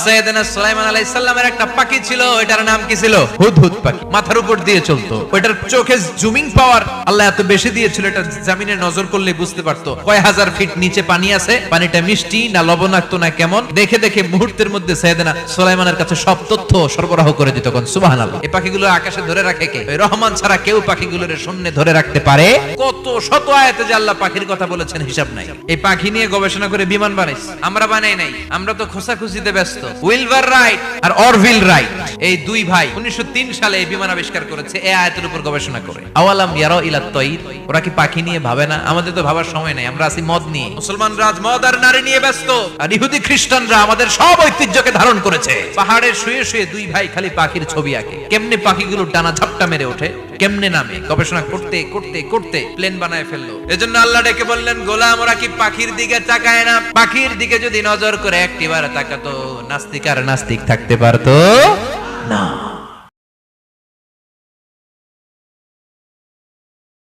সাইয়েদনা সুলাইমান আলাইহিস সালামের একটা পাখি ছিল, এটার নাম কি ছিল? হুদহুদ পাখি। মাথার উপর দিয়ে চলতো। ওটার চোখে জুমিং পাওয়ার আল্লাহ এত বেশি দিয়েছিল, এটা জমিনে নজর করলে বুঝতে পারতো কয় হাজার ফিট নিচে পানি আছে, পানিটা মিষ্টি না লবণাক্ত না কেমন। দেখে দেখে মুহূর্তের মধ্যে সাইয়েদনা সুলাইমানের কাছে সব তথ্য সরবরাহ করে দিত। কোন সুবহানাল্লাহ। এই পাখিগুলো আকাশে ধরে রাখে কে? ওই রহমান ছাড়া কেউ পাখিগুলোর শূন্যে ধরে রাখতে পারে? কত শত আয়াতে যে আল্লাহ পাখির কথা বলেছেন হিসাব নাই। এই পাখি নিয়ে গবেষণা করে বিমান বানাইছে, আমরা বানাই নাই। আমরা তো খোঁজাখুঁজিতে ব্যস্ত। উইলবার রাইট আর অরভিল রাইট এই দুই ভাই 1903 সালে এই বিমান আবিষ্কার করেছে এই আয়াতের উপর গবেষণা করে। আওয়ালাম ইয়ারাউ ইলাত তাইর, ওরা কি পাখি নিয়ে ভাবে না? আমাদের তো ভাবার সময় নাই, আমরা আছি মদ নিয়ে। মুসলমানরা আজ মদ আর নারী নিয়ে ব্যস্ত, আর ইহুদি খ্রিস্টানরা আমাদের সব ঐতিহ্যকে ধারণ করেছে। পাহাড়ে শুয়ে শুয়ে দুই ভাই খালি পাখির ছবি আঁকে, কেমনে পাখিগুলো ডানা ঝাপটা মেরে ওঠে, কেমনে নামে, গবেষণা করতে করতে করতে প্লেন বানায় ফেললো। এজন্য আল্লাহ ডেকে বললেন, গোলাম ওরা কি পাখির দিকে তাকায় না? পাখির দিকে যদি নজর করে একটিবার তাকাতো, নাস্তিক আর নাস্তিক থাকতে পারতো?